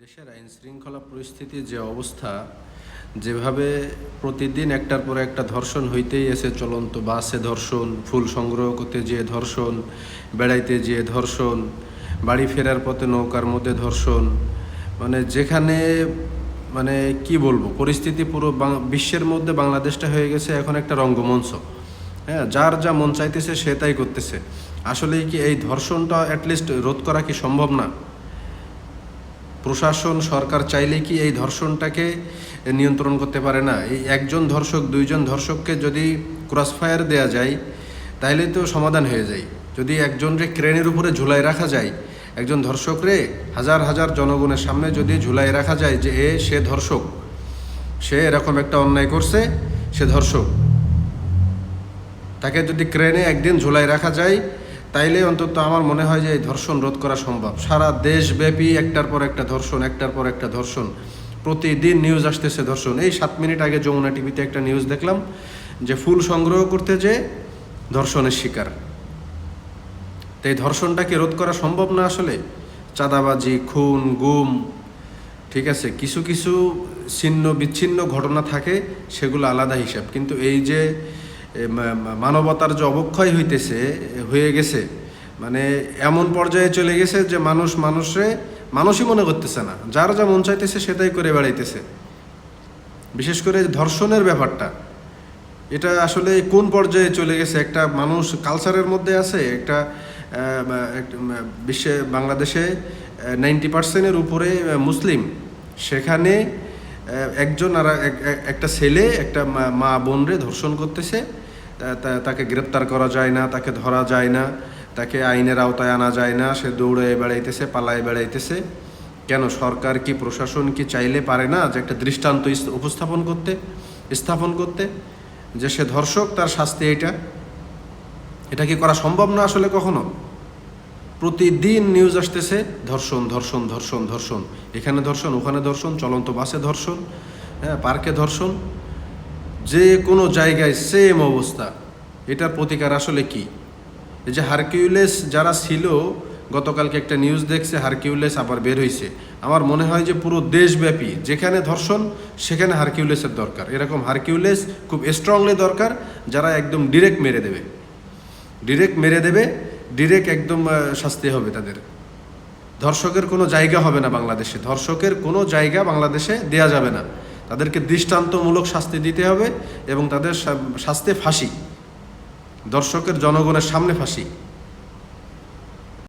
দেশের আইন শৃঙ্খলা পরিস্থিতির যে অবস্থা, যেভাবে প্রতিদিন একটার পর একটা ধর্ষণ হইতেই আছে, চলন্ত বাসে ধর্ষণ, ফুল সংগ্রহ করতে যেয়ে ধর্ষণ, বেড়াইতে যেয়ে ধর্ষণ, বাড়ি ফেরার পথে নৌকার মধ্যে ধর্ষণ, মানে যেখানে মানে কি বলবো, পরিস্থিতি পুরো বিশ্বের মধ্যে বাংলাদেশটা হয়ে গেছে এখন একটা রঙ্গমঞ্চ। হ্যাঁ, যার যা মন চাইতেছে সে তাই করতেছে। আসলেই কি এই ধর্ষণটা অ্যাটলিস্ট রোধ করা কি সম্ভব না? প্রশাসন সরকার চাইলে কি এই ধর্ষণটাকে নিয়ন্ত্রণ করতে পারে না? এই একজন ধর্ষক দুইজন ধর্ষককে যদি ক্রসফায়ার দেয়া যায় তাহলে তো সমাধান হয়ে যায়। যদি একজনকে ক্রেনের উপরে ঝুলাই রাখা যায়, একজন ধর্ষকরে হাজার হাজার জনগণের সামনে যদি ঝুলাই রাখা যায় যে সে ধর্ষক, সে এরকম একটা অন্যায় করছে, সে ধর্ষক, তাকে যদি ক্রেনে একদিন ঝুলাই রাখা যায় তাইলে অন্তত আমার মনে হয় যে এই ধর্ষণ রোধ করা সম্ভব। সারা দেশব্যাপী একটার পর একটা ধর্ষণ, একটার পর একটা ধর্ষণ, প্রতিদিন নিউজ আসতেছে ধর্ষণ। এই 7 মিনিট আগে যমুনা টিভিতে একটা নিউজ দেখলাম যে ফুল সংগ্রহ করতে যে ধর্ষণের শিকার। তো এই ধর্ষণটাকে রোধ করা সম্ভব না আসলে? চাঁদাবাজি, খুন, গুম, ঠিক আছে, কিছু কিছু ছিন্ন বিচ্ছিন্ন ঘটনা থাকে, সেগুলো আলাদা হিসাব, কিন্তু এই যে মানবতার যে অবক্ষয় হয়ে গেছে, মানে এমন পর্যায়ে চলে গেছে যে মানুষই মনে করতেছে না, যার যা মন চাইতেছে সেটাই করে বেড়াইতেছে। বিশেষ করে ধর্ষণের ব্যাপারটা, এটা আসলে কোন পর্যায়ে চলে গেছে? একটা মানুষ কালচারের মধ্যে আছে, একটা বিশ্বে বাংলাদেশে 90% উপরে মুসলিম, সেখানে একজন আর একটা ছেলে একটা মা বোনরে ধর্ষণ করতেছে, তাকে গ্রেপ্তার করা যায় না, তাকে ধরা যায় না, তাকে আইনের আওতায় আনা যায় না, সে দৌড়ে বেড়াইতেছে, পালায় বেড়াইতেছে। কেন সরকার কি, প্রশাসন কি চাইলে পারে না যে একটা দৃষ্টান্ত স্থাপন করতে যে সে ধর্ষক, তার শাস্তি এটা কি করা সম্ভব না আসলে কখনো? প্রতিদিন নিউজ আসতেছে ধর্ষণ ধর্ষণ ধর্ষণ ধর্ষণ, এখানে ধর্ষণ, ওখানে ধর্ষণ, চলন্ত বাসে ধর্ষণ, হ্যাঁ, পার্কে ধর্ষণ, যে কোনো জায়গায় সেম অবস্থা। এটার প্রতিকার আসলে কি? এই যে হারকিউলিস যারা ছিল, গতকালকে একটা নিউজ দেখছে হারকিউলিস আবার বের হয়েছে। আমার মনে হয় যে পুরো দেশব্যাপী যেখানে ধর্ষণ সেখানে হারকিউলিসের দরকার। এরকম হারকিউলিস খুব স্ট্রংলি দরকার, যারা একদম ডিরেক্ট মেরে দেবে, ডিরেক্ট একদম শাস্তি হবে তাদের। ধর্ষকের কোনো জায়গা হবে না বাংলাদেশে, ধর্ষকের কোনো জায়গা বাংলাদেশে দেয়া যাবে না। তাদেরকে দৃষ্টান্তমূলক শাস্তি দিতে হবে এবং তাদের শাস্তি ফাঁসি, দর্শকের জনগণের সামনে ফাঁসি।